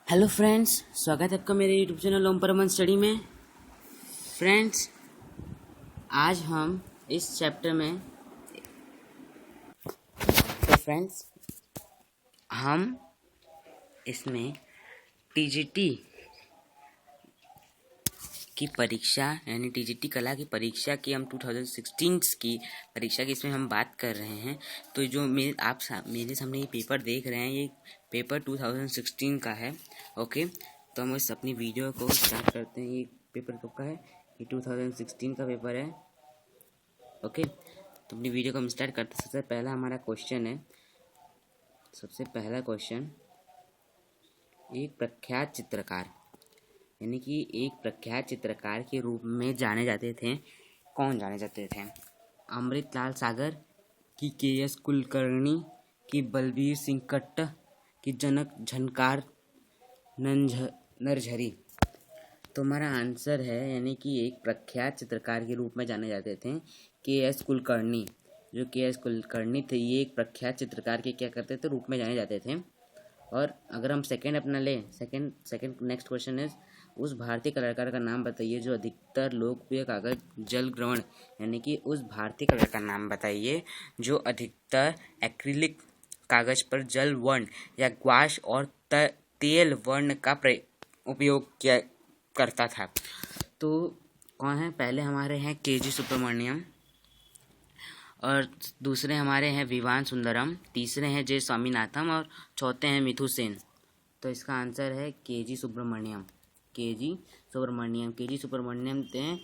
Hello friends, स्वागत है आपका मेरे यूट्यूब चैनल ओम परमन स्टडी में। फ्रेंड्स, आज हम इस चैप्टर में हम इसमें टीजीटी की परीक्षा यानी टीजीटी कला की परीक्षा की हम 2016 की परीक्षा की इसमें हम बात कर रहे हैं। तो जो मेरे सामने ये पेपर देख रहे हैं, ये पेपर 2016 का है। ओके, तो हम इस अपनी वीडियो को स्टार्ट करते हैं। ये पेपर कब का है? ये 2016 का पेपर है। ओके, तो अपनी वीडियो को हम स्टार्ट करते हैं। सबसे पहला हमारा क्वेश्चन है। सबसे पहला क्वेश्चन, एक प्रख्यात चित्रकार यानी कि एक प्रख्यात चित्रकार के रूप में जाने जाते थे। कौन जाने जाते थे? अमृतलाल सागर, की के.एस. कुलकर्णी, की बलबीर सिंह कट्ट, की जनक झनकार नरझरी। तो हमारा आंसर है यानी कि एक प्रख्यात चित्रकार के रूप में जाने जाते थे के.एस. कुलकर्णी। जो के.एस. कुलकर्णी थे, ये एक प्रख्यात चित्रकार के क्या करते थे, रूप में जाने जाते थे। और अगर हम सेकंड अपना लें, सेकंड नेक्स्ट क्वेश्चन है, उस भारतीय कलाकार का नाम बताइए जो अधिकतर लोकप्रिय कागज जल ग्रहण यानी कि उस भारतीय कलाकार का नाम बताइए जो अधिकतर एक्रिलिक कागज पर जल वर्ण या ग्वाश और तेल वर्ण का उपयोग किया करता था। तो कौन है? पहले हमारे हैं के.जी. सुब्रमण्यम, और दूसरे हमारे हैं विवान सुंदरम, तीसरे हैं जे स्वामीनाथन और चौथे हैं मिथु सेन। तो इसका आंसर है के.जी. सुब्रमण्यम। के.जी. सुब्रमण्यम थे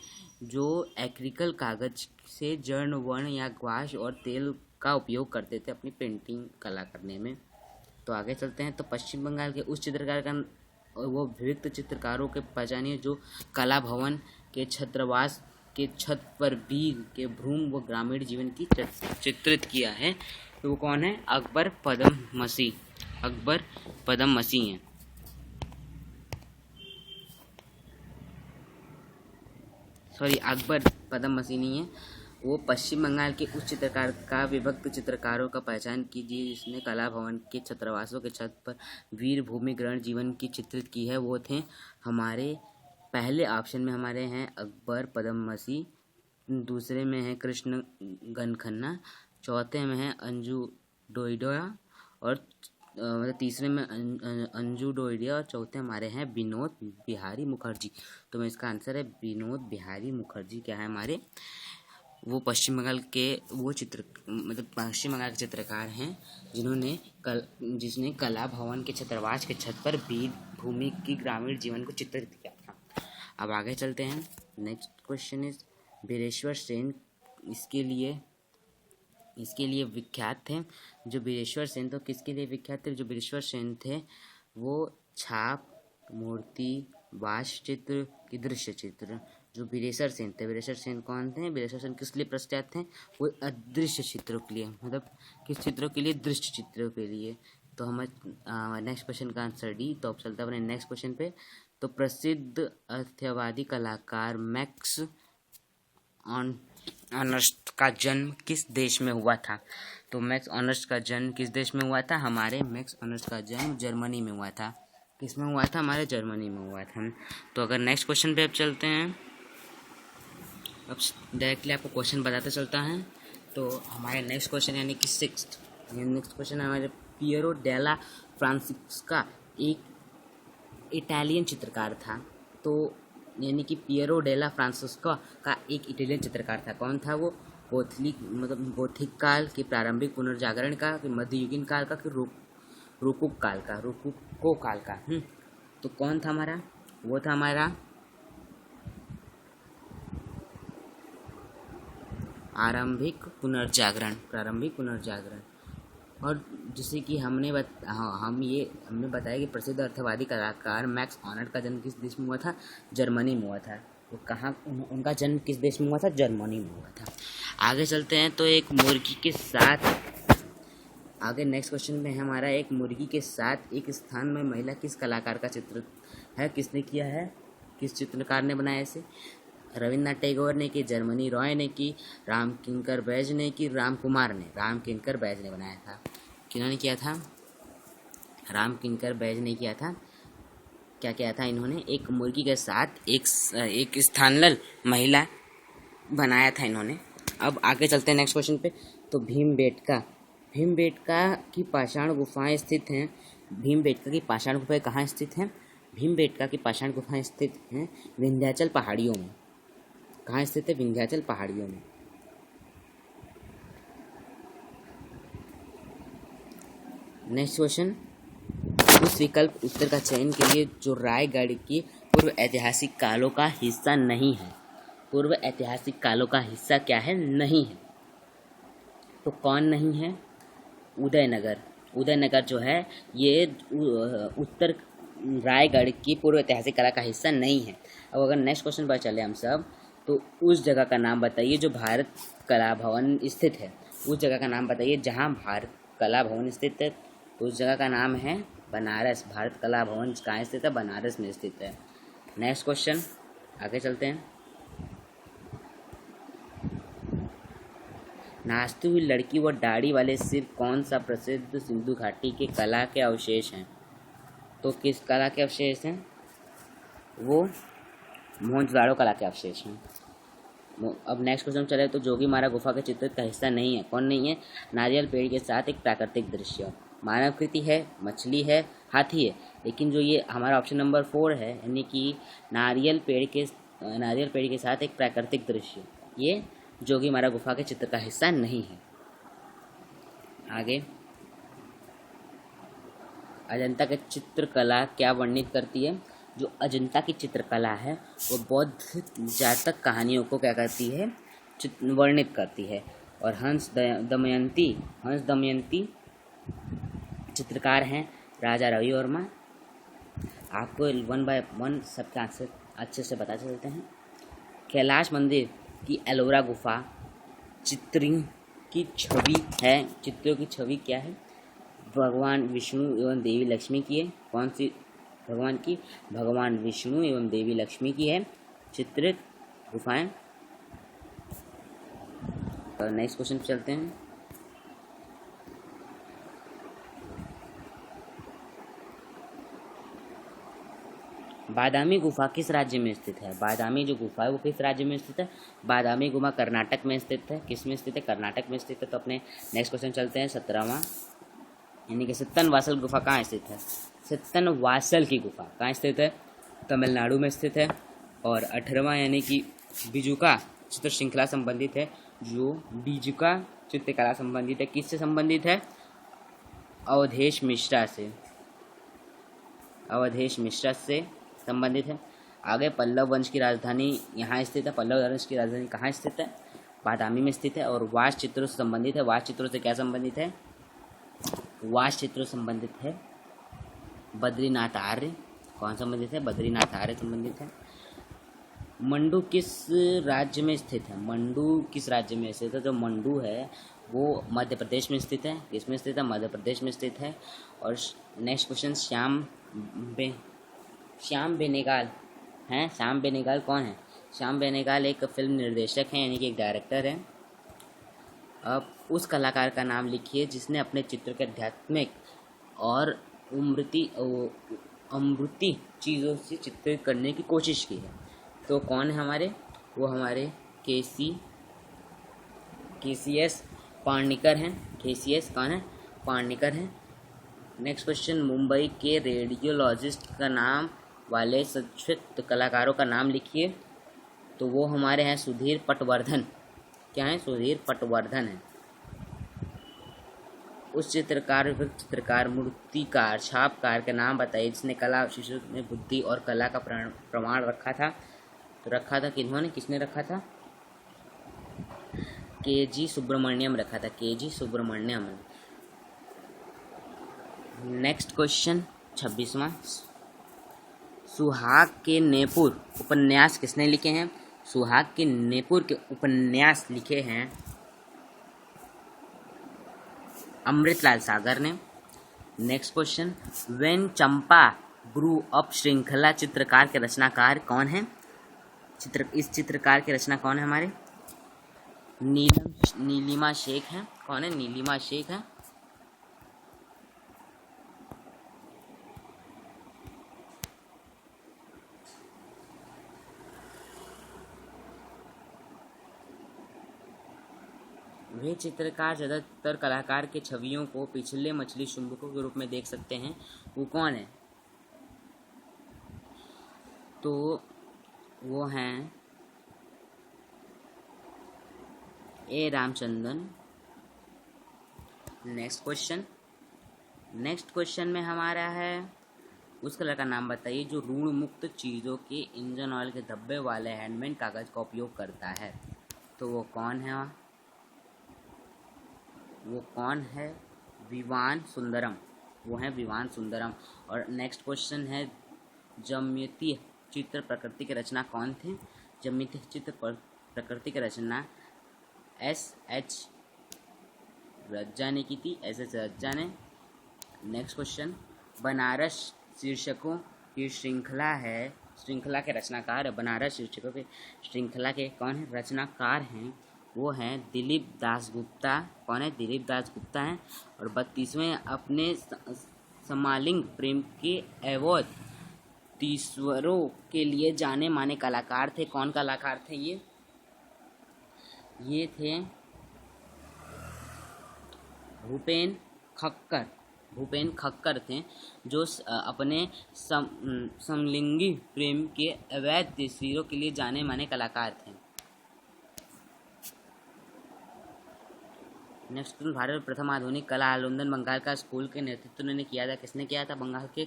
जो एक्रिकल कागज से जर्ण वर्ण या ग्वाश और तेल का उपयोग करते थे अपनी पेंटिंग कला करने में। तो आगे चलते हैं। तो पश्चिम बंगाल के उस चित्रकार का वो विविध चित्रकारों के पहचानिए जो कला भवन के छात्रावास के छत पर वीर के भ्रूण व ग्रामीण जीवन की चित्रित किया है। तो वो कौन है? अकबर पदम मसीह हैं। सॉरी, अकबर पदम मसीह नहीं है, वो पश्चिम बंगाल के उस चित्रकार का विभक्त चित्रकारों का पहचान कीजिए जिसने कला भवन के छात्रावासों के छत पर वीर भूमि ग्रहण जीवन की चित्रित की है। वो थे हमारे पहले ऑप्शन में हमारे हैं अकबर पदम मसीह, दूसरे में है कृष्ण गनखन्ना, चौथे में है अंजू डोइडोया और मतलब तीसरे में अंजू डोइडिया और चौथे हमारे हैं विनोद बिहारी मुखर्जी। तो मैं इसका आंसर है विनोद बिहारी मुखर्जी। क्या है हमारे? वो पश्चिम बंगाल के पश्चिम बंगाल के चित्रकार हैं जिसने कला भवन के छात्रावास के छत पर वीर भूमि की ग्रामीण जीवन को चित्रित किया था। अब आगे चलते हैं। Next question is Bireshwar Sen इसके लिए विख्यात थे। जो बीरेश्वर सेन तो किसके लिए विख्यात थे? जो बीरेश्वर सेन थे वो छाप, मूर्ति, वास्तुचित्र की दृश्य चित्र। जो बीरेश्वर सेन कौन थे? बीरेश्वर सेन किस लिए प्रख्यात थे? वो अदृश्य चित्रों के लिए, मतलब किस चित्रों के लिए? दृश्य चित्रों के लिए। तो हम नेक्स्ट क्वेश्चन का आंसर डी। तो अब चलता अपने नेक्स्ट क्वेश्चन पे। तो प्रसिद्ध अर्थवादी कलाकार मैक्स ऑर्नस्ट का जन्म किस देश में हुआ था? तो मैक्स ऑर्नस्ट का जन्म किस देश में हुआ था? हमारे मैक्स ऑर्नस्ट का जन्म जर्मनी में हुआ था। किस में हुआ था? हमारे जर्मनी में हुआ था। तो अगर नेक्स्ट क्वेश्चन पे अब चलते हैं, अब डायरेक्टली आपको क्वेश्चन बताते चलता है। तो हमारे नेक्स्ट क्वेश्चन यानी कि नेक्स्ट क्वेश्चन हमारे पियरो डेला फ्रांसिस्का एक इटालियन चित्रकार था। तो यानी कि पियरो डेला फ्रांसिस्को का एक इटालियन चित्रकार था। कौन था वो? गोथिक काल के प्रारंभिक पुनर्जागरण का, मध्ययुगीन काल का, कि रोकोको काल का। तो कौन था हमारा? वो था हमारा प्रारंभिक पुनर्जागरण। और जैसे कि हमने बताया कि प्रसिद्ध अर्थवादी कलाकार मैक्स ऑर्नस्ट का जन्म किस देश में हुआ था? जर्मनी में हुआ था। तो कहाँ उनका जन्म किस देश में हुआ था? जर्मनी में हुआ था। आगे चलते हैं। तो एक मुर्गी के साथ आगे नेक्स्ट क्वेश्चन में है हमारा, एक मुर्गी के साथ एक स्थान में महिला किस कलाकार का चित्र है? किसने किया है? किस चित्रकार ने बनाया इसे? रविन्द्रनाथ टैगोर ने की, जर्मनी रॉय ने की, रामकिंकर बैज ने की, रामकिंकर बैज ने बनाया था। किन्होंने किया था? रामकिंकर बैज ने किया था। क्या किया था इन्होंने, एक मुर्गी के साथ एक स्थानलल महिला बनाया था इन्होंने। अब आगे चलते हैं नेक्स्ट क्वेश्चन पे। तो भीमबेटका की पाषाण गुफाएं स्थित हैं। भीमबेटका की पाषाण गुफाएं कहाँ स्थित हैं? भीमबेटका की पाषाण गुफाएं स्थित हैं विंध्याचल पहाड़ियों में। कहाँ स्थित है? विंध्याचल पहाड़ियों में। नेक्स्ट क्वेश्चन, उस विकल्प उत्तर का चयन के लिए जो रायगढ़ की पूर्व ऐतिहासिक कालों का हिस्सा नहीं है। पूर्व ऐतिहासिक कालों का हिस्सा क्या है? नहीं है। तो कौन नहीं है? उदयनगर। उदयनगर जो है ये उत्तर रायगढ़ की पूर्व ऐतिहासिक कला का हिस्सा नहीं है। अब अगर नेक्स्ट क्वेश्चन पर चले हम सब, तो उस जगह का नाम बताइए जो भारत कला भवन स्थित है। उस जगह का नाम बताइए जहाँ भारत कला भवन स्थित है। तो उस जगह का नाम है बनारस। भारत कला भवन कहाँ स्थित है? बनारस में स्थित है। नेक्स्ट क्वेश्चन, आगे चलते हैं। नाचती हुई लड़की व दाढ़ी वाले सिर कौन सा प्रसिद्ध सिंधु घाटी के कला के अवशेष हैं? तो किस कला के अवशेष हैं? वो मोहनजोदाड़ो कला के अवशेष हैं। अब नेक्स्ट क्वेश्चन चले तो जोगीमारा गुफा के चित्र का हिस्सा नहीं है। कौन नहीं है? नारियल पेड़ के साथ एक प्राकृतिक दृश्य, मानवकृति है, मछली है, हाथी है। लेकिन जो ये हमारा ऑप्शन नंबर 4 है, यानी कि नारियल पेड़ के साथ एक प्राकृतिक दृश्य, ये जोगीमारा गुफा के चित्र का हिस्सा नहीं है। आगे, अजंता की चित्रकला क्या वर्णित करती है? जो अजंता की चित्रकला है वो बौद्ध जातक कहानियों को क्या करती है? वर्णित करती है। और हंस दमयंती चित्रकार हैं राजा रवि वर्मा। आपको 1 बाय 1 सबके आंसर अच्छे से बता चलते हैं। कैलाश मंदिर की एलोरा गुफा चित्रों की छवि है। चित्रों की छवि क्या है? भगवान विष्णु एवं देवी लक्ष्मी की है। कौन सी भगवान की? भगवान विष्णु एवं देवी लक्ष्मी की है चित्रित गुफाएं। और नेक्स्ट क्वेश्चन पे चलते हैं। बादामी गुफा किस राज्य में स्थित है? बादामी जो गुफा है वो किस राज्य में स्थित है? बादामी गुफा कर्नाटक में स्थित है। किस में स्थित है? कर्नाटक में स्थित है। तो अपने नेक्स्ट क्वेश्चन चलते हैं 17वां, यानी कि सित्तनवासल गुफा कहाँ स्थित है? सित्तनवासल की गुफा कहाँ स्थित है? तमिलनाडु में स्थित है। और 18वां, यानी कि बिजुका चित्र श्रृंखला संबंधित है। जो बिजुका चित्रकला संबंधित है, किससे संबंधित है? अवधेश मिश्रा से संबंधित है। आगे, पल्लव वंश की राजधानी यहाँ स्थित है। पल्लव वंश की राजधानी कहाँ स्थित है? बादामी में स्थित है। और वास्तु चित्रों से संबंधित है। वास्तु चित्रों से क्या संबंधित है? वास्तु चित्रों संबंधित है बद्रीनाथ आर्य। कौन संबंधित है? बद्रीनाथ आर्य संबंधित है। मंडू किस राज्य में स्थित है? मंडू किस राज्य में स्थित है? जो मंडू है वो मध्य प्रदेश में स्थित है। किसमें स्थित है? मध्य प्रदेश में स्थित है। और नेक्स्ट क्वेश्चन, श्याम बेनेगल हैं। श्याम बेनेगल कौन है? श्याम बेनेगल एक फिल्म निर्देशक हैं, यानी कि एक डायरेक्टर हैं। अब उस कलाकार का नाम लिखिए जिसने अपने चित्र के आध्यात्मिक और अमृति चीज़ों से चित्रित करने की कोशिश की है। तो कौन है हमारे? वो हमारे केसीएस पाणिकर हैं। केसीएस कौन है? पाणिकर हैं। नेक्स्ट क्वेश्चन, मुंबई के रेडियोलॉजिस्ट का नाम वाले संक्षिप्त कलाकारों का नाम लिखिए। तो वो हमारे हैं सुधीर पटवर्धन। क्या है? सुधीर पटवर्धन है। उस चित्रकार मूर्तिकार छापकार का नाम बताइए जिसने कला अवशेषों में बुद्धि और कला का प्रमाण रखा था। तो रखा था किन्होंने? किसने रखा था? के.जी. सुब्रमण्यम रखा था। के.जी. सुब्रमण्यम। नेक्स्ट क्वेश्चन 26वां, सुहाग के नेपुर उपन्यास किसने लिखे हैं? सुहाग के नेपुर के उपन्यास लिखे हैं अमृतलाल सागर ने। Next question, when Champa grew up श्रृंखला चित्रकार के रचनाकार कौन है? इस चित्रकार के रचना कौन है हमारे? नीलिमा शेख है। कौन है? नीलिमा शेख है। वे चित्रकार ज़्यादातर कलाकार के छवियों को पिछले मछली चुंबकों के रूप में देख सकते हैं, वो कौन है? तो वो हैं ए रामचंद्रन। नेक्स्ट क्वेश्चन में हमारा है, उस कलर का नाम बताइए जो ऋण मुक्त चीज़ों के इंजन ऑयल के धब्बे वाले हैंडमेड कागज़ का उपयोग करता है। तो वो कौन है? विवान सुंदरम। वो है विवान सुंदरम। और नेक्स्ट क्वेश्चन है, ज्यामितीय चित्र प्रकृति के रचना कौन थे? ज्यामितीय चित्र प्रकृति की रचना S.H. रज्जा ने की थी, S.H. रज्जा ने। नेक्स्ट क्वेश्चन, बनारस शीर्षकों की श्रृंखला के रचनाकार है। बनारस शीर्षकों की श्रृंखला के कौन है रचनाकार हैं? वो हैं दिलीप दासगुप्ता। कौन है? दिलीप दासगुप्ता हैं। और 32वें अपने समकालीन प्रेम के अवैध तीसरों के लिए जाने माने कलाकार थे। कौन कलाकार थे ये थे भूपेन खक्कर थे, जो अपने समलिंगी प्रेम के अवैध तस्वीरों के लिए जाने माने कलाकार थे। नेक्स्ट, भारत में प्रथम आधुनिक कला आंदोलन बंगाल का स्कूल के नेतृत्व ने किया था। किसने किया था? बंगाल के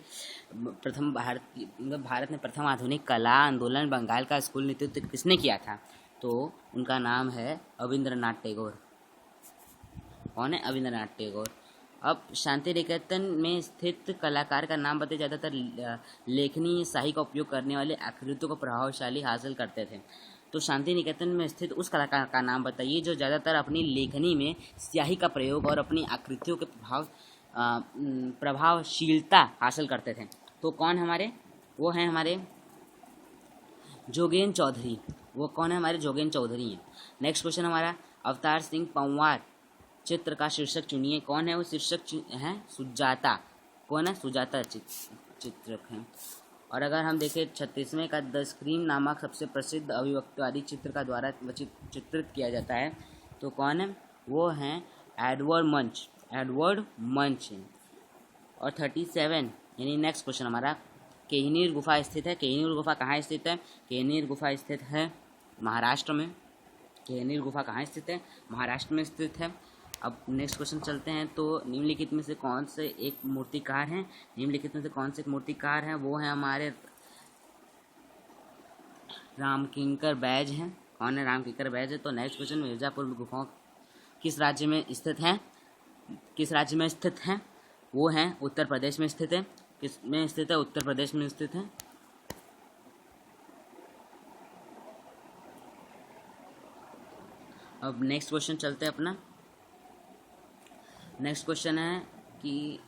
भारत में प्रथम आधुनिक कला आंदोलन बंगाल का स्कूल नेतृत्व किसने किया था? तो उनका नाम है अविंद्रनाथ टैगोर। कौन है? अविंद्रनाथ टैगोर। अब शांति निकेतन में स्थित कलाकार का नाम बताइए। ज़्यादातर लेखनी स्याही का उपयोग करने वाले आकृतियों को प्रभावशाली हासिल करते थे। तो शांति निकेतन में स्थित उस कलाकार का नाम बताइए जो ज़्यादातर अपनी लेखनी में स्याही का प्रयोग और अपनी आकृतियों के प्रभावशीलता हासिल करते थे। तो कौन हमारे? वो हैं हमारे जोगेन चौधरी। वो कौन है? हमारे जोगेन चौधरी हैं। नेक्स्ट क्वेश्चन हमारा, अवतार सिंह पंवार चित्र का शीर्षक चुनिए। कौन है वो? शीर्षक है सुजाता। कौन है? सुजाता चित्रक है। और अगर हम देखें 36वें का द स्क्रीन नामक सबसे प्रसिद्ध अभिव्यक्तिवादी चित्र का द्वारा चित्रित किया जाता है, तो कौन है? वो हैं एडवर्ड मंच है। और 37 यानी नेक्स्ट क्वेश्चन हमारा, केहनीर गुफा स्थित है। केहनीर गुफा कहाँ स्थित है? केहनीर गुफा स्थित है महाराष्ट्र में। केहनीर गुफा कहाँ स्थित है? महाराष्ट्र में स्थित है। अब नेक्स्ट क्वेश्चन चलते हैं। तो निम्नलिखित में से कौन से एक मूर्तिकार हैं? निम्नलिखित में से कौन से एक मूर्तिकार हैं? वो हैं हमारे रामकिंकर बैज हैं। कौन है? रामकिंकर बैज है। तो नेक्स्ट क्वेश्चन, मिर्जापुर गुफाओं किस राज्य में स्थित हैं? वो हैं उत्तर प्रदेश में स्थित है। किस में स्थित है? उत्तर प्रदेश में स्थित है। अब नेक्स्ट क्वेश्चन चलते हैं अपना। नेक्स्ट क्वेश्चन है कि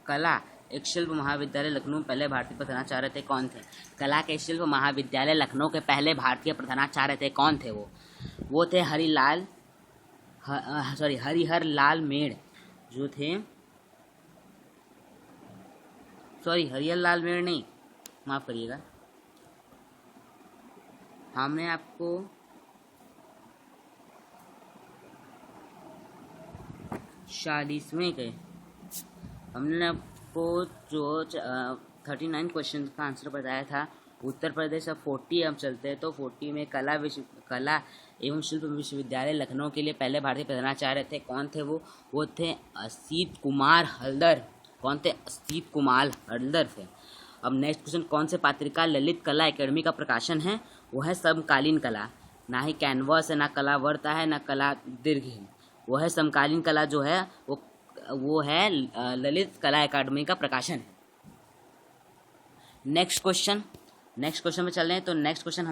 कला एक शिल्प महाविद्यालय लखनऊ पहले भारतीय प्रधानाचार्य थे। कौन थे? कला के शिल्प महाविद्यालय लखनऊ के पहले भारतीय प्रधानाचार्य थे। कौन थे वो थे हरिहर लाल मेड़ जो थे। हरिहर लाल मेड़ नहीं, माफ करिएगा, हमने आपको हमने आपको जो 39 क्वेश्चन का आंसर बताया था उत्तर प्रदेश। अब 40 हम चलते हैं। तो 40 में कला एवं शिल्प विश्वविद्यालय लखनऊ के लिए पहले भारतीय प्रधानाचार्य थे। कौन थे वो थे असीत कुमार हल्दर। कौन थे? असीत कुमार हल्दर थे। अब नेक्स्ट क्वेश्चन, कौन से पत्रिका ललित कला एकेडमी का प्रकाशन है? वो है समकालीन कला। ना ही कैनवस है, ना कला वर्ता है, ना कला दीर्घ है। वो है समकालीन कला जो है वो है ललित कला एकेडमी का प्रकाशन है। नेक्स्ट क्वेश्चन में चल रहे हैं। तो नेक्स्ट क्वेश्चन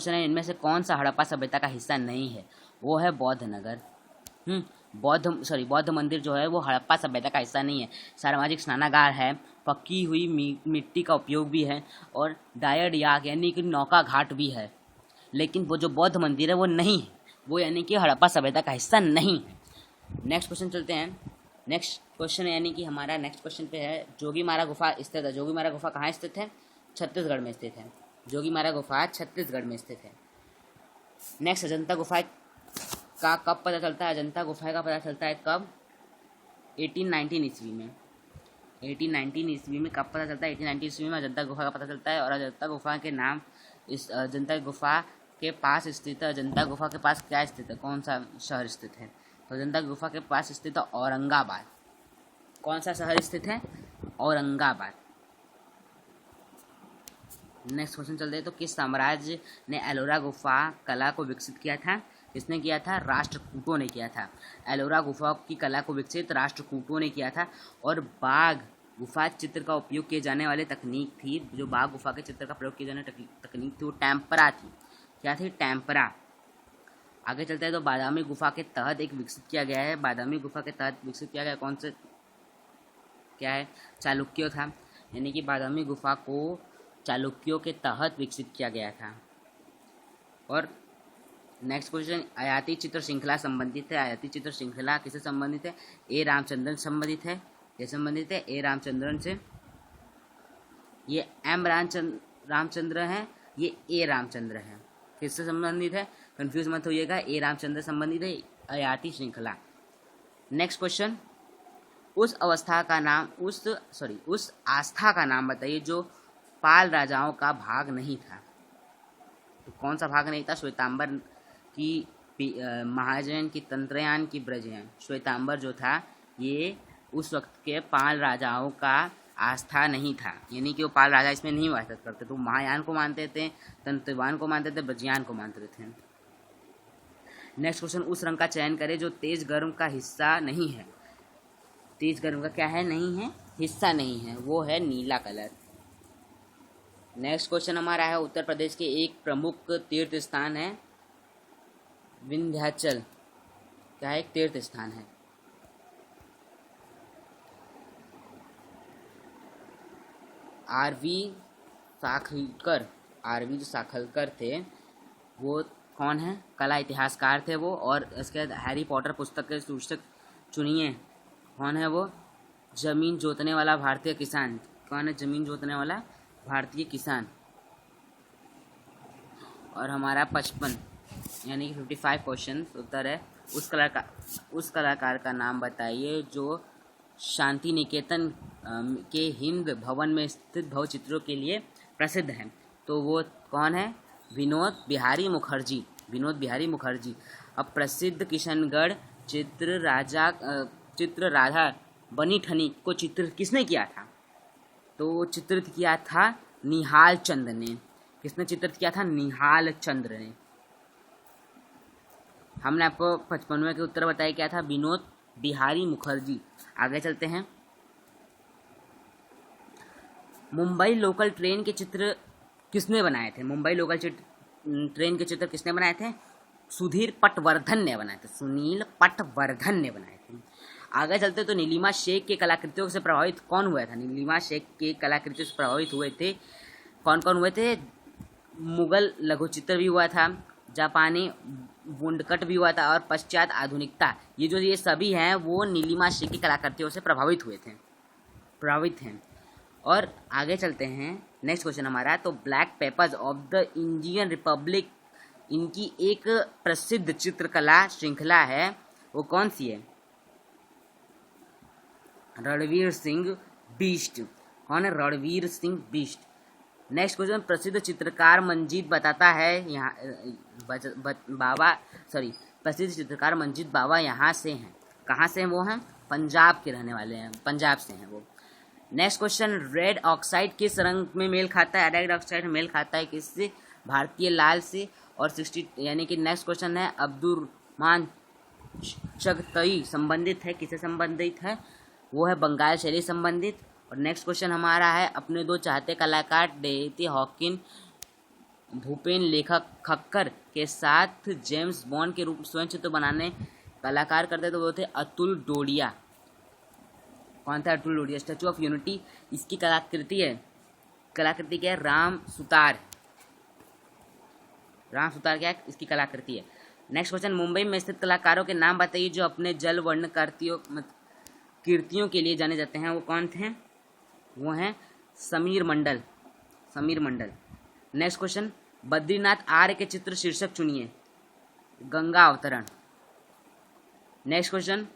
है इनमें से कौन सा हड़प्पा सभ्यता का हिस्सा नहीं है? वो है बौद्ध नगर। बौद्ध मंदिर जो है वो हड़प्पा सभ्यता का हिस्सा नहीं है। सामाजिक स्नानागार है, पकी हुई मिट्टी का उपयोग भी है, और डायड याक यानी कि नौका घाट भी है। लेकिन वो जो बौद्ध मंदिर है वो नहीं है, वो यानी कि हड़प्पा सभ्यता का हिस्सा नहीं है। नेक्स्ट क्वेश्चन चलते हैं। नेक्स्ट क्वेश्चन यानी कि हमारा नेक्स्ट क्वेश्चन पे है, जोगीमारा गुफा स्थित है। जोगीमारा गुफा कहाँ स्थित है? छत्तीसगढ़ में स्थित है। जोगीमारा गुफा छत्तीसगढ़ में स्थित है। नेक्स्ट, अजंता गुफा का कब पता चलता है? अजंता गुफा का पता चलता है कब? 1819 ईस्वी में। 1819 ईस्वी में कब पता चलता है? 1819 ईस्वी में अजंता गुफा का पता चलता है। और अजंता गुफा के नाम, इस अजंता गुफा के पास स्थित है। अजंता गुफा के पास क्या स्थित है? कौन सा शहर स्थित है? तो अजंता गुफा के पास स्थित है औरंगाबाद। कौन सा शहर स्थित है? औरंगाबाद। नेक्स्ट क्वेश्चन चलते हैं। तो किस साम्राज्य ने एलोरा गुफा कला को विकसित किया था? किसने किया था? राष्ट्रकूटों ने किया था। एलोरा गुफा की कला को विकसित राष्ट्रकूटों ने किया था। और बाघ गुफा चित्र का उपयोग किए जाने वाली तकनीक थी, जो बाघ गुफा के चित्र का प्रयोग किए जाने तकनीक थी, वो टेम्परा थी। क्या थी? टेम्परा। आगे चलते हैं। तो बादामी गुफा के तहत एक विकसित किया गया है। बादामी गुफा के तहत विकसित किया गया कौन से? क्या है? चालुक्यों था। यानी कि बादामी गुफा को चालुक्यों के तहत विकसित किया गया था। और नेक्स्ट क्वेश्चन, आयाती चित्र श्रृंखला संबंधित है। आयाती चित्र श्रृंखला किससे संबंधित है? ए रामचंद्रन संबंधित है। ये संबंधित है ए रामचंद्रन से। ये एम रामचंद्र है, ये ए रामचंद्र है। किससे संबंधित है? कंफ्यूज मत होइएगा, ए रामचंद्र संबंधित है आयाती श्रृंखला। नेक्स्ट क्वेश्चन, उस आस्था का नाम बताइए जो पाल राजाओं का भाग नहीं था। तो कौन सा भाग नहीं था? श्वेतांबर की, महाजन की, तंत्रयान की, ब्रजयान। श्वेतांबर जो था ये उस वक्त के पाल राजाओं का आस्था नहीं था, यानी कि वो पाल राजा इसमें नहीं वास करते। तो महायान को मानते थे, तंत्रयान को मानते थे, ब्रजयान को मानते थे। नेक्स्ट क्वेश्चन, उस रंग का चयन करें जो तेज गर्म का हिस्सा नहीं है। तेज गर्म का क्या है? नहीं है, हिस्सा नहीं है, वो है नीला कलर। नेक्स्ट क्वेश्चन हमारा है, उत्तर प्रदेश के एक प्रमुख तीर्थ स्थान है विंध्याचल। क्या एक तीर्थ स्थान है? आरवी जो साखलकर थे वो कौन है? कला इतिहासकार थे वो। और इसके बाद हैरी पॉटर पुस्तक के शीर्षक चुनिए। कौन है वो? जमीन जोतने वाला भारतीय किसान। कौन है जमीन जोतने वाला भारतीय किसान? और हमारा 55 यानी कि 55 क्वेश्चन उत्तर है। उस कलाकार का नाम बताइए जो शांति निकेतन के हिंद भवन में स्थित भवचित्रों के लिए प्रसिद्ध है। तो वो कौन है? विनोद बिहारी मुखर्जी। विनोद बिहारी मुखर्जी। अब प्रसिद्ध किशनगढ़ चित्र राधा बनी ठनी को चित्रित किसने किया था? तो चित्रित किया था निहाल चंद्र ने। किसने चित्रित किया था? निहाल चंद्र ने। हमने आपको 55वें के उत्तर बताया क्या था? विनोद बिहारी मुखर्जी। आगे चलते हैं। मुंबई लोकल ट्रेन के चित्र किसने बनाए थे? मुंबई लोकल ट्रेन के चित्र किसने बनाए थे? सुधीर पटवर्धन ने बनाए थे। सुनील पटवर्धन ने बनाए थे। आगे चलते तो नीलिमा शेख के कलाकृतियों से प्रभावित कौन हुआ था? नीलिमा शेख के कलाकृतियों से प्रभावित हुए थे कौन कौन हुए थे? मुगल लघुचित्र भी हुआ था, जापानी वुंडकट भी हुआ था, और पश्चात आधुनिकता। ये सभी हैं वो नीलिमा शेख की कलाकृतियों से प्रभावित हैं। और आगे चलते हैं। नेक्स्ट क्वेश्चन हमारा, तो black papers of the Indian Republic, इनकी एक प्रसिद्ध चित्रकला श्रृंखला है, वो कौन सी है? रणवीर सिंह बिष्ट। कौन है? रणवीर सिंह बिष्ट। नेक्स्ट क्वेश्चन, प्रसिद्ध चित्रकार मंजीत बताता है प्रसिद्ध चित्रकार मंजीत बाबा यहाँ से हैं। कहाँ से हैं वो? हैं पंजाब के रहने वाले हैं, पंजाब से हैं वो। नेक्स्ट क्वेश्चन, रेड ऑक्साइड किस रंग में मेल खाता है? रेड ऑक्साइड मेल खाता है किससे? भारतीय लाल से। और 60 यानी कि नेक्स्ट क्वेश्चन है, अब्दुर्रहमान चगतई संबंधित है, किससे संबंधित है? वो है बंगाल शैली संबंधित। और नेक्स्ट क्वेश्चन हमारा है, अपने दो चाहते कलाकार डेथी हॉकिन भूपेन लेखक खक्कर के साथ जेम्स बॉन्ड के रूप में स्वयं चित्र बनाने कलाकार करते तो वो थे अतुल डोडिया। कौन था? Atul Dodiya. Statue of unity इसकी कलाकृति क्या है? राम सुतार क्या है? इसकी कलाकृति है। नेक्स्ट क्वेश्चन, मुंबई में स्थित कलाकारों के नाम बताइए जो अपने जल वर्ण कृतियों के लिए जाने जाते हैं। वो कौन थे? वो हैं समीर मंडल। नेक्स्ट क्वेश्चन, बद्रीनाथ आर्य के चित्र शीर्षक चुनिए। गंगा अवतरण। नेक्स्ट क्वेश्चन,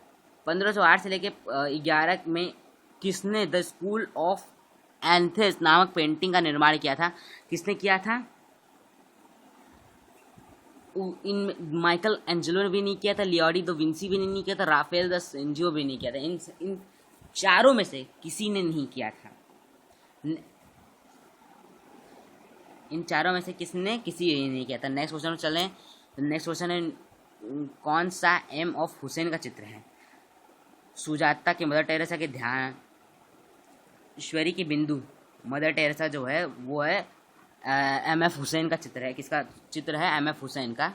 1508 से लेके 11 में किसने द स्कूल ऑफ एथेंस नामक पेंटिंग का निर्माण किया था? किसने किया था? इन माइकल एंजेलो ने भी नहीं किया था, लियोनार्डो विंसी भी नहीं किया था, राफेल द सेंजियो भी नहीं किया था। इन चारों में से किसी ने नहीं किया था। इन चारों में से किसने किसी ने नहीं किया था। नेक्स्ट क्वेश्चन चलें। नेक्स्ट क्वेश्चन है, कौन सा एम ऑफ हुसैन का चित्र है? सुजाता के मदर टेरेसा के ध्यान, ईश्वरी की बिंदु, मदर टेरेसा जो है वो है एम एफ हुसैन का चित्र है। किसका चित्र है? एम एफ हुसैन का।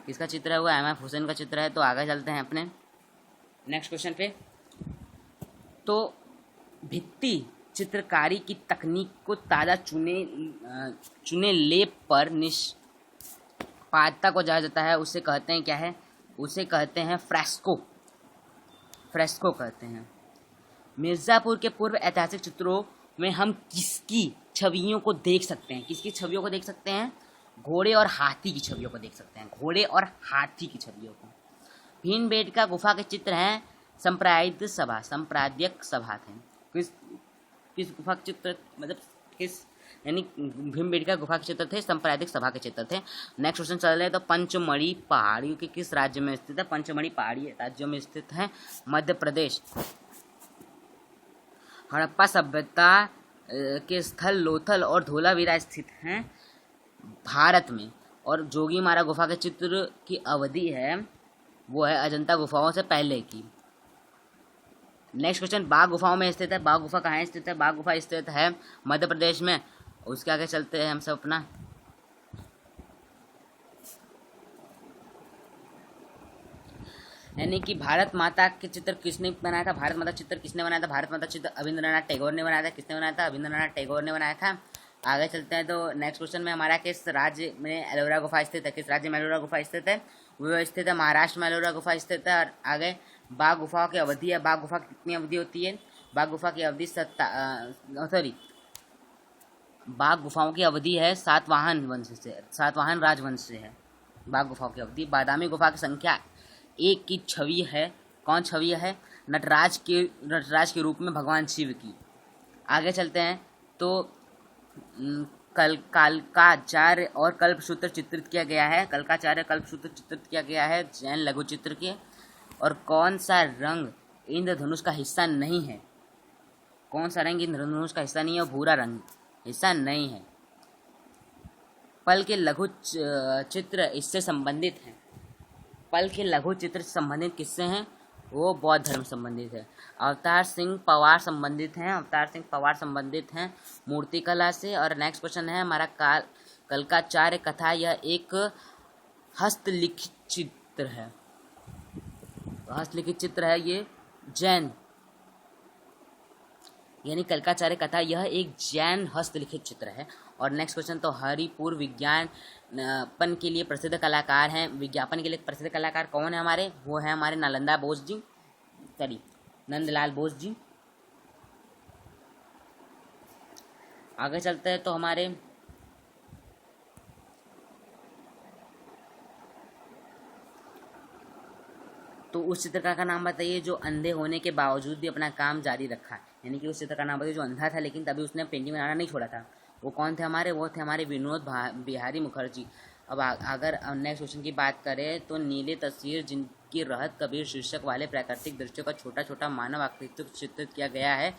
किसका चित्र है? वो एम एफ हुसैन का चित्र है। तो आगे चलते हैं अपने नेक्स्ट क्वेश्चन पे। तो भित्ति चित्रकारी की तकनीक को ताज़ा चुने लेप पर निष्पादता को जाया जाता है, उसे कहते हैं क्या है? उसे कहते हैं फ्रेस्को। फ्रेस्को कहते हैं। मिर्ज़ापुर के पूर्व ऐतिहासिक चित्रों में हम किसकी छवियों को देख सकते हैं? किसकी छवियों को देख सकते हैं? घोड़े और हाथी की छवियों को देख सकते हैं। घोड़े और हाथी की छवियों को। भीमबेटका गुफा के चित्र हैं संप्रायिक सभा थे। किस गुफा के चित्र, मतलब किस, यानी भीमबेटका गुफा के चित्र थे, सांप्रदायिक सभा के चित्र थे। नेक्स्ट क्वेश्चन चल रहे हैं। तो पंचमढ़ी पहाड़ियों के किस राज्य में स्थित है? पंचमढ़ी पहाड़ी राज्यों में स्थित है मध्य प्रदेश। हड़प्पा सभ्यता के स्थल लोथल और धोलावीरा स्थित हैं भारत में। और जोगीमारा गुफा के चित्र की अवधि है वो है अजंता गुफाओं से पहले की। नेक्स्ट क्वेश्चन, बाघ गुफाओं में स्थित है। बाघ गुफा कहाँ स्थित है? बाघ गुफा स्थित है मध्य प्रदेश में। उसके आगे चलते हैं हम सब अपना। यानी कि भारत माता के चित्र किसने बनाया था? भारत माता चित्र किसने बनाया था? भारत माता चित्र रवींद्रनाथ टैगोर ने बनाया था। किसने बनाया था? रवींद्रनाथ टैगोर ने बनाया था। आगे चलते हैं। तो नेक्स्ट क्वेश्चन में हमारा किस राज्य में एलोरा गुफा स्थित है? किस राज्य में एलोरा गुफा स्थित है? वो स्थित है महाराष्ट्र में एलोरा गुफा स्थित है। और आगे बाघ गुफाओं की अवधि है। बाघ गुफा की कितनी अवधि होती है? बाघ गुफा की अवधि बाघ गुफाओं की अवधि है सातवाहन राजवंश से है बाघ गुफाओं की अवधि। बादामी गुफा की संख्या 1 की छवि है। कौन छवि है? नटराज के रूप में भगवान शिव की। आगे चलते हैं। तो कालकाचार्य और कल्पसूत्र चित्रित किया गया है। कालकाचार्य कल्पसूत्र चित्रित किया गया है जैन लघु चित्र के। और कौन सा रंग इंद्रधनुष का हिस्सा नहीं है? कौन सा रंग इंद्रधनुष का हिस्सा नहीं है? भूरा रंग हिस्सा नहीं है। पल के लघु चित्र इससे संबंधित हैं। पल के लघु चित्र संबंधित किससे हैं? वो बौद्ध धर्म संबंधित है। अवतार सिंह पवार संबंधित हैं मूर्तिकला से। और नेक्स्ट क्वेश्चन है हमारा कालकाचार्य कथा। यह एक हस्तलिखित चित्र है। हस्तलिखित चित्र है ये जैन, यानी कालकाचार्य कथा यह एक जैन हस्तलिखित चित्र है। और नेक्स्ट क्वेश्चन, तो हरिपुर विज्ञापन के लिए प्रसिद्ध कलाकार हैं। विज्ञापन के लिए प्रसिद्ध कलाकार कौन है हमारे? वो है हमारे नंदलाल बोस जी। आगे चलते हैं। तो हमारे तो उस चित्रकार का नाम बताइए जो अंधे होने के बावजूद भी अपना काम जारी रखा। यानी कि उस चित्रकार का नाम बताइए जो अंधा था लेकिन तभी उसने पेंटिंग बनाना नहीं छोड़ा था। वो कौन थे हमारे? वो थे हमारे विनोद बिहारी मुखर्जी। अब अगर नेक्स्ट क्वेश्चन की बात करें तो नीले तस्वीर जिनकी रहत कबीर शीर्षक वाले प्राकृतिक दृश्यों का छोटा छोटा मानव आकृति चित्रित किया गया है,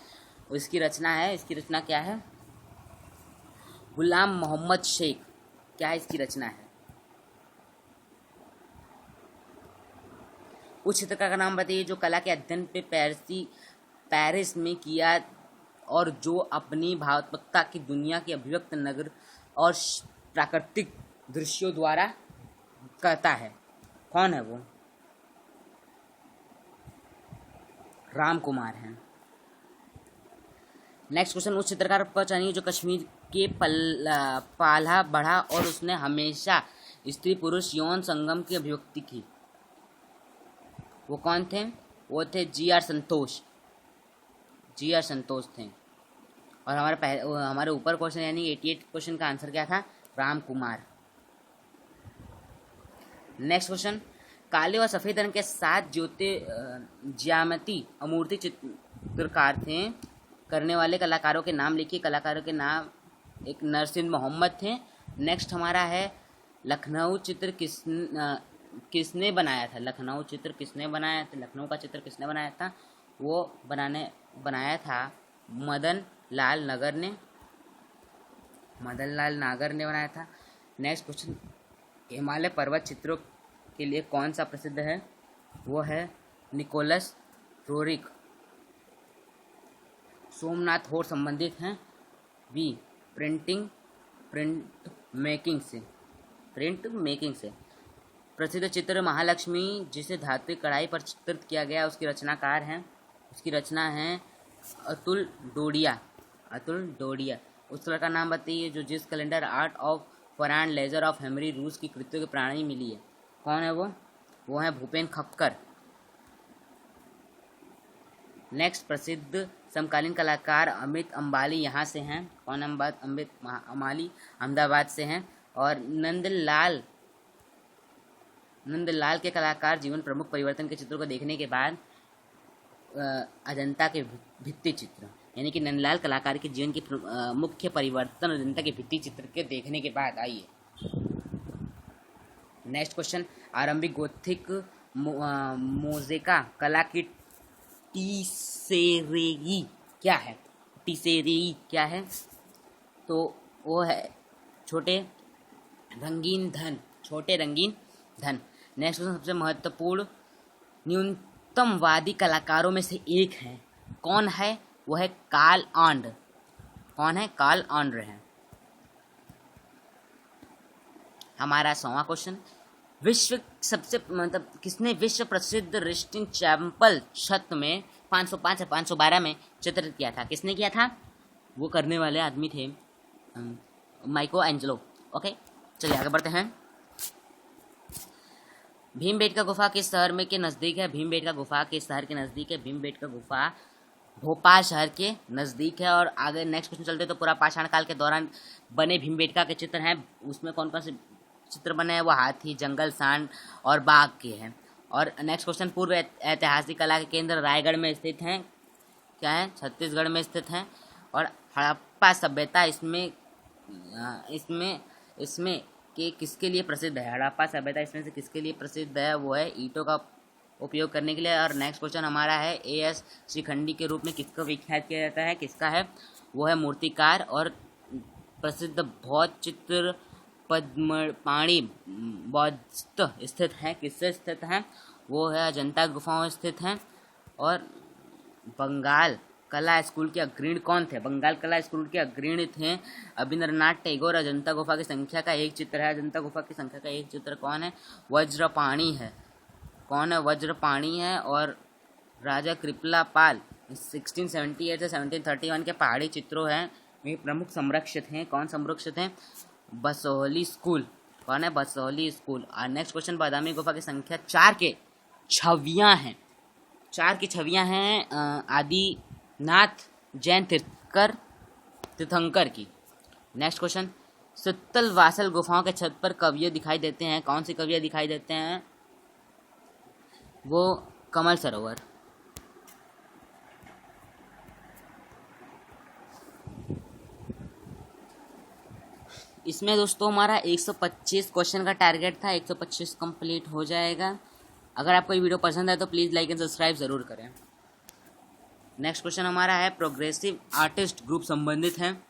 इसकी रचना क्या है? गुलाम मोहम्मद शेख। क्या है इसकी रचना है? उस चित्रकार का नाम बताइए जो कला के अध्ययन पे पेरिस में किया और जो अपनी भावात्मकता की दुनिया की अभिव्यक्त नगर और प्राकृतिक दृश्यों द्वारा करता है। कौन है वो? राम कुमार हैं। नेक्स्ट क्वेश्चन, उस चित्रकार पर चाहिए जो कश्मीर के पाला बढ़ा और उसने हमेशा स्त्री पुरुष यौन संगम की अभिव्यक्ति की। वो कौन थे? वो थे जी.आर. संतोष थे। और हमारे ऊपर क्वेश्चन यानी 88 क्वेश्चन का आंसर क्या था? राम कुमार। नेक्स्ट क्वेश्चन, काले और सफ़ेद रंग के साथ ज्यामिति अमूर्ति चित्रकार थे करने वाले कलाकारों के नाम लिखिए। कलाकारों के नाम, एक नरसिंह मोहम्मद थे। नेक्स्ट हमारा है लखनऊ चित्र किसने बनाया था? लखनऊ चित्र किसने बनाया था? लखनऊ का चित्र किसने बनाया था? वो बनाया था मदन लाल नागर ने बनाया था। नेक्स्ट क्वेश्चन, हिमालय पर्वत चित्रों के लिए कौन सा प्रसिद्ध है? वो है निकोलस रोरिक। सोमनाथ और संबंधित हैं बी प्रिंट मेकिंग से। प्रसिद्ध चित्र महालक्ष्मी जिसे धातु कढ़ाई पर चित्रित किया गया, उसकी रचना है अतुल डोडिया। उस तरह का नाम बताइए जो जिस कैलेंडर आर्ट ऑफ फरहान लेजर ऑफ हेमरी रूस की कृतियों की प्रणाली मिली है। कौन है वो है भूपेन खक्कर। नेक्स्ट, प्रसिद्ध समकालीन कलाकार अमित अंबाली यहाँ से हैं। कौन? अमित अंबाली अहमदाबाद से हैं। और नंदलाल के कलाकार जीवन प्रमुख परिवर्तन के चित्रों को देखने के बाद अजंता के भित्ति चित्र, यानी कि नंदलाल कलाकार के जीवन की मुख्य परिवर्तन अजंता के भित्ति चित्र के देखने के बाद आइए। नेक्स्ट क्वेश्चन, आरंभिक गोथिक मोज़ेका कला की टीसेरेई क्या है? तो वो है छोटे रंगीन धन। नेक्स्ट क्वेश्चन, सबसे महत्वपूर्ण न्यूनतमवादी कलाकारों में से एक है। कौन है? वो है कार्ल आंड्र है। हमारा 100वां क्वेश्चन, किसने विश्व प्रसिद्ध सिस्टीन चैपल छत में 505 से 512 में चित्रित किया था? किसने किया था? वो करने वाले आदमी थे माइको एंजेलो। ओके, चलिए आगे बढ़ते हैं। भीमबेटका गुफा किस शहर के नज़दीक है? भीमबेटका गुफा किस शहर के नज़दीक है? भीमबेटका गुफा भोपाल शहर के नज़दीक है। और आगे नेक्स्ट क्वेश्चन चलते तो पूरा पाषाण काल के दौरान बने भीमबेटका के चित्र हैं। उसमें कौन कौन से चित्र बने हैं? वो हाथी, जंगल, सांड और बाघ के हैं। और नेक्स्ट क्वेश्चन, पूर्व ऐतिहासिक कला के केंद्र रायगढ़ में स्थित हैं। क्या है? छत्तीसगढ़ में स्थित हैं। और हड़प्पा सभ्यता इसमें कि किसके लिए प्रसिद्ध है? हड़प्पा सभ्यता इसमें से किसके लिए प्रसिद्ध है? वो है ईंटों का उपयोग करने के लिए। और नेक्स्ट क्वेश्चन हमारा है A.S. श्रीखंडी के रूप में किसको विख्यात किया जाता है? किसका है? वो है मूर्तिकार और प्रसिद्ध बौद्ध चित्र पद्मपाणि बौद्ध स्थित है। किससे स्थित है? वो है अजंता गुफाओं स्थित हैं। और बंगाल कला स्कूल के अग्रणी कौन थे? बंगाल कला स्कूल के अग्रणी थे अभिनंदननाथ टैगोर। अजंता गुफा की संख्या का एक चित्र है। अजंता गुफा की संख्या का एक चित्र कौन है? वज्रपाणी है। कौन है? वज्रपाणी है। और राजा कृपलापाल 1678 से 1731 के पहाड़ी चित्रों हैं वे प्रमुख संरक्षित हैं। कौन संरक्षित हैं? बसोहली स्कूल। कौन है? बसोहली स्कूल। और नेक्स्ट क्वेश्चन, बादामी गुफा की संख्या 4 की छवियां हैं आदिनाथ जैन तीर्थंकर की। नेक्स्ट क्वेश्चन, शीतल वासल गुफाओं के छत पर कवियाँ दिखाई देते हैं। कौन सी कवियाँ दिखाई देते हैं? वो कमल सरोवर। इसमें दोस्तों हमारा 125 क्वेश्चन का टारगेट था। 125 कंप्लीट हो जाएगा। अगर आपको ये वीडियो पसंद है तो प्लीज़ लाइक एंड सब्सक्राइब ज़रूर करें। नेक्स्ट क्वेश्चन हमारा है प्रोग्रेसिव आर्टिस्ट ग्रुप संबंधित हैं।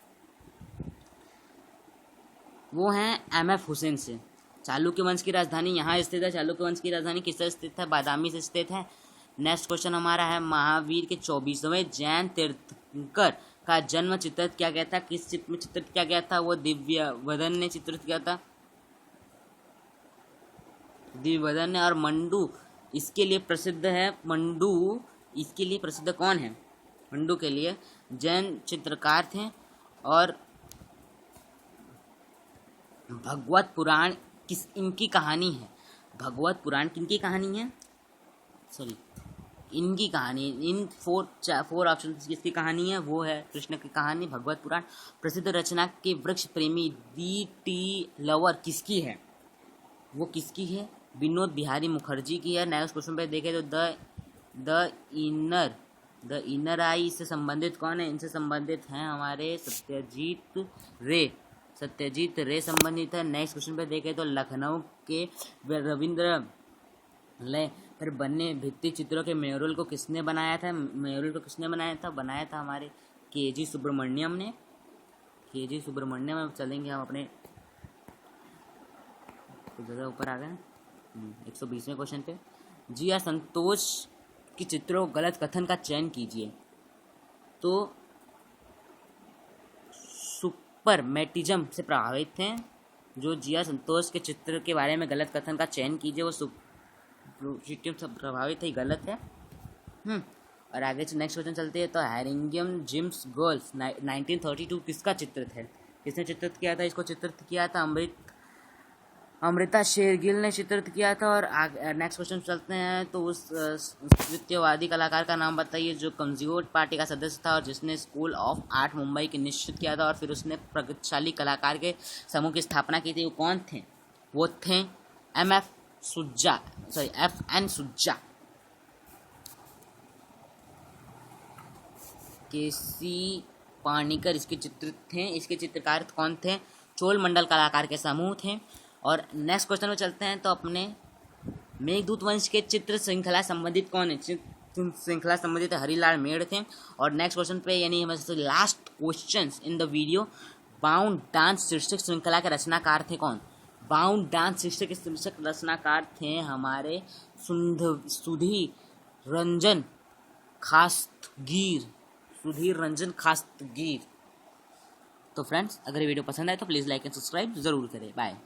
वो हैं M.F. हुसैन से। चालुक्य वंश की राजधानी यहाँ स्थित है। चालुक्य वंश की राजधानी किससे स्थित है? बादामी से स्थित है। नेक्स्ट क्वेश्चन हमारा है महावीर के 24वें जैन तीर्थंकर का जन्म चित्रित किया गया था। किस चित्र में चित्रित किया गया था? वो दिव्यवदन ने चित्रित किया था। दिव्यवदन ने। और मंडू इसके लिए प्रसिद्ध है। मंडू इसके लिए प्रसिद्ध कौन है? मंडू के लिए जैन चित्रकार थे। और भगवत पुराण इनकी कहानी है। भगवत पुराण किनकी कहानी है? इनकी कहानी। इन फोर ऑप्शन किसकी कहानी है? वो है कृष्ण की कहानी, भगवत पुराण। प्रसिद्ध रचना के वृक्ष प्रेमी D.T. लवर किसकी है? वो किसकी है? विनोद बिहारी मुखर्जी की है। नेक्स्ट क्वेश्चन पे देखें तो द इनर आई से संबंधित कौन है? इनसे संबंधित हैं हमारे सत्यजीत रे संबंधित है। नेक्स्ट क्वेश्चन पे देखें तो लखनऊ के रविंद्र लय पर बने भित्ति चित्रों के म्यूरल को किसने बनाया था? बनाया था हमारे के.जी. सुब्रमण्यम ने। चलेंगे हम अपने कुछ ज़्यादा ऊपर आ गए 120वें क्वेश्चन पे। जी.आर. संतोष की चित्रों गलत कथन का चयन कीजिए। तो सुपरमेटिज्म से प्रभावित थे। जो जी.आर. संतोष के चित्र के बारे में गलत कथन का चयन कीजिए, वो सुपरमेटिज्म से प्रभावित है, गलत है। और आगे से नेक्स्ट क्वेश्चन चलते हैं। तो हैरिंगियम जिम्स गर्ल्स 1932 किसका चित्रित है? किसने चित्रित किया था? इसको चित्रित किया था अमृता शेरगिल ने चित्रित किया था। और नेक्स्ट क्वेश्चन चलते हैं। तो उस नृत्यवादी कलाकार का नाम बताइए जो कम्युनिस्ट पार्टी का सदस्य था और जिसने स्कूल ऑफ आर्ट मुंबई की निश्चित किया था और फिर उसने प्रगतिशाली कलाकार के समूह की स्थापना की थी। वो कौन थे? वो थे एफ.एन. सुज्जा। केसी पाणिकर इसके चित्रित थे। इसके चित्रकार कौन थे? चोल मंडल कलाकार के समूह थे। और नेक्स्ट क्वेश्चन में चलते हैं। तो अपने मेघदूत वंश के चित्र श्रृंखला संबंधित कौन है? श्रृंखला संबंधित हरिलाल मेड़ थे। और नेक्स्ट क्वेश्चन पे यानी हमारे last question in the video, bound dance शीर्षक श्रृंखला के रचनाकार थे कौन? बाउंड डांस शीर्षक के रचनाकार थे हमारे सुधीर रंजन खास्तगीर। तो फ्रेंड्स, अगर ये वीडियो पसंद आए तो प्लीज़ लाइक एंड सब्सक्राइब ज़रूर करें। बाय।